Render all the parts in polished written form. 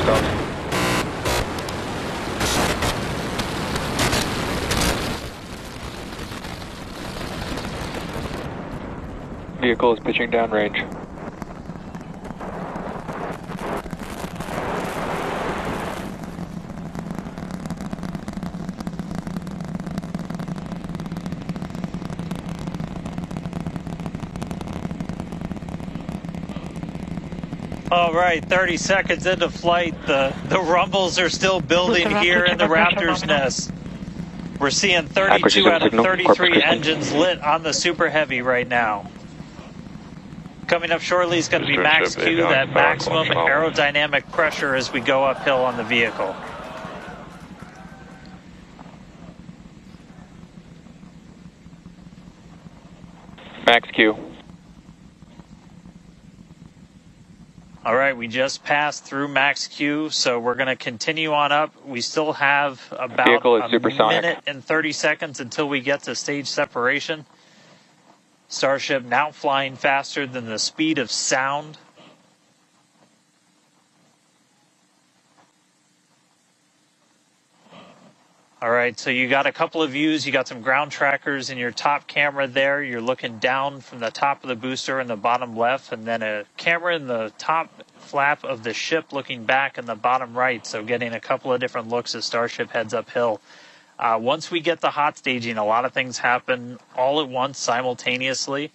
liftoff. Vehicle is pitching downrange. All right, 30 seconds into flight. The rumbles are still building here in the Raptor's nest. We're seeing 32 out of 33 engines lit on the Super Heavy right now. Coming up shortly is going to be max Q, that maximum aerodynamic pressure as we go uphill on the vehicle. Max Q. All right, we just passed through max Q, so we're going to continue on up. We still have about a minute and 30 seconds until we get to stage separation. Starship now flying faster than the speed of sound. All right, so you got a couple of views. You got some ground trackers in your top camera there. You're looking down from the top of the booster in the bottom left, and then a camera in the top flap of the ship looking back in the bottom right. So getting a couple of different looks as Starship heads uphill. Once we get the hot staging, a lot of things happen all at once simultaneously.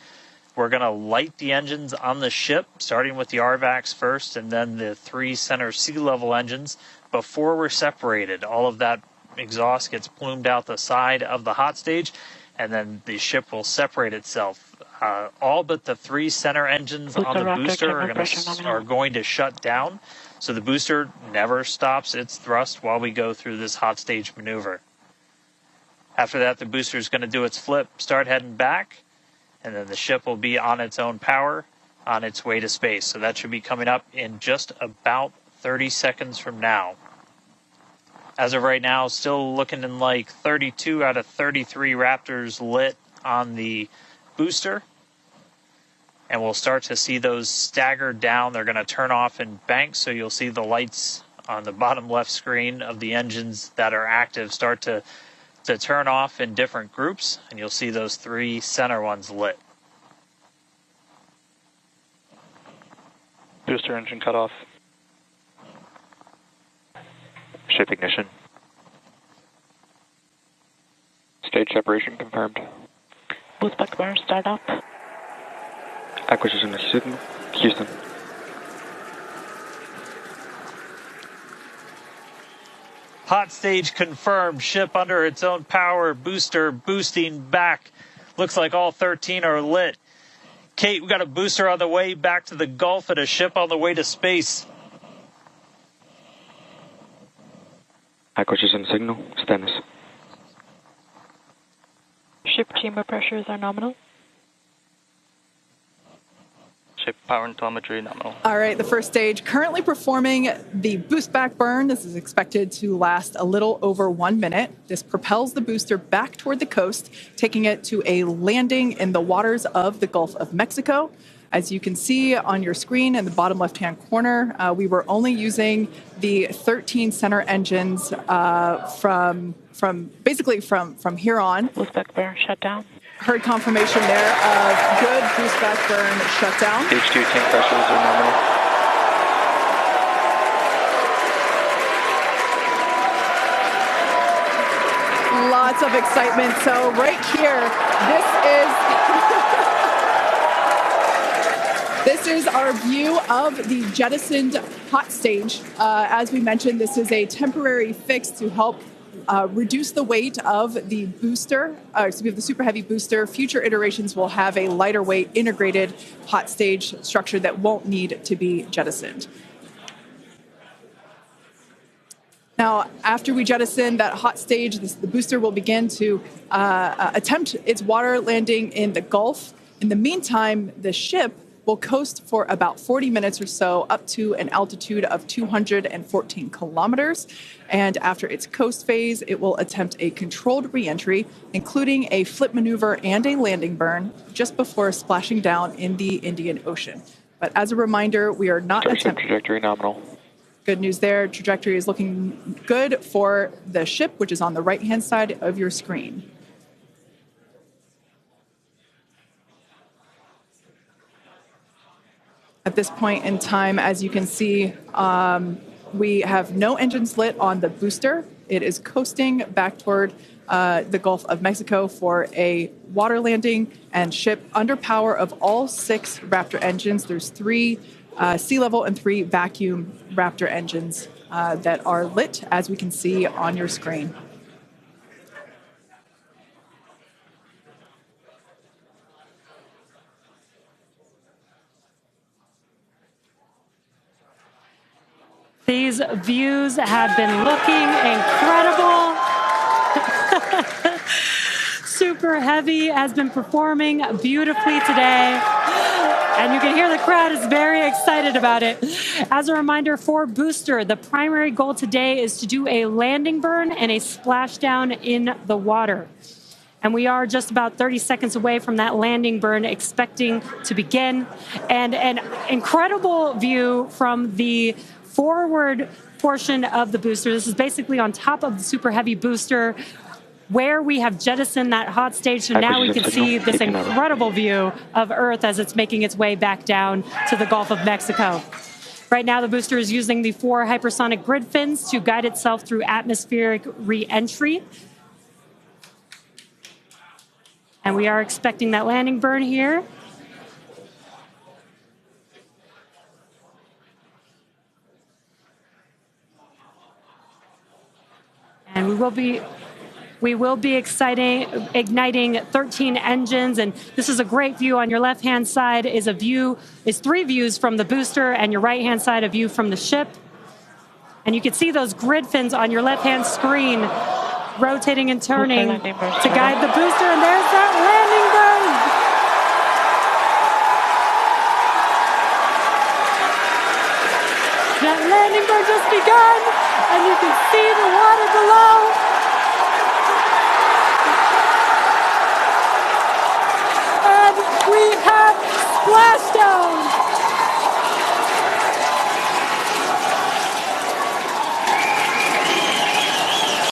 We're going to light the engines on the ship, starting with the RVACs first, and then the 3 center sea level engines before we're separated. All of that exhaust gets plumed out the side of the hot stage, and then the ship will separate itself. All but the 3 center engines on the booster are going to shut down, so the booster never stops its thrust while we go through this hot stage maneuver. After that, the booster is going to do its flip, start heading back, and then the ship will be on its own power on its way to space. So that should be coming up in just about 30 seconds from now. As of right now, still looking in like 32 out of 33 Raptors lit on the booster. And we'll start to see those stagger down. They're going to turn off in banks, so you'll see the lights on the bottom left screen of the engines that are active start to turn off in different groups, and you'll see those 3 center ones lit. Booster engine cut off. Ship ignition. Stage separation confirmed. Boost back burn, start up. Acquisition signal, Houston. Hot stage confirmed. Ship under its own power. Booster boosting back. Looks like all 13 are lit. Kate, we got a booster on the way back to the Gulf and a ship on the way to space. Acquisition signal, Stennis. Ship chamber pressures are nominal. Ship power and telemetry nominal. All right, the first stage currently performing the boost back burn. This is expected to last a little over 1 minute. This propels the booster back toward the coast, taking it to a landing in the waters of the Gulf of Mexico. As you can see on your screen in the bottom left-hand corner, we were only using the 13 center engines from here on. Boost back burn shut down. Heard confirmation there of good boost back burn shutdown. H2 tank pressures are nominal. Lots of excitement. So right here, this is our view of the jettisoned hot stage. As we mentioned, this is a temporary fix to help reduce the weight of the booster, the Super Heavy booster. Future iterations will have a lighter weight integrated hot stage structure that won't need to be jettisoned. Now, after we jettison that hot stage, the booster will begin to attempt its water landing in the Gulf. In the meantime, the ship will coast for about 40 minutes or so up to an altitude of 214 kilometers. And after its coast phase, it will attempt a controlled reentry, including a flip maneuver and a landing burn, just before splashing down in the Indian Ocean. But as a reminder, we are not attempting... trajectory nominal. Good news there. Trajectory is looking good for the ship, which is on the right-hand side of your screen. At this point in time, as you can see, we have no engines lit on the booster. It is coasting back toward the Gulf of Mexico for a water landing and ship under power of all 6 Raptor engines. There's 3 sea level and 3 vacuum Raptor engines that are lit, as we can see on your screen. These views have been looking incredible. Super Heavy has been performing beautifully today. And you can hear the crowd is very excited about it. As a reminder for Booster, the primary goal today is to do a landing burn and a splashdown in the water. And we are just about 30 seconds away from that landing burn expecting to begin. And an incredible view from the forward portion of the booster. This is basically on top of the Super Heavy booster where we have jettisoned that hot stage. So now we can see this incredible view of Earth as it's making its way back down to the Gulf of Mexico. Right now, the booster is using the 4 hypersonic grid fins to guide itself through atmospheric re-entry. And we are expecting that landing burn here. And we will be igniting 13 engines, and this is a great view. On your left-hand side is 3 views from the booster, and your right-hand side a view from the ship. And you can see those grid fins on your left-hand screen rotating and turning to guide the booster, and there's that landing burn. That landing burn just begun, and you can see the water below. And we have Splashdown.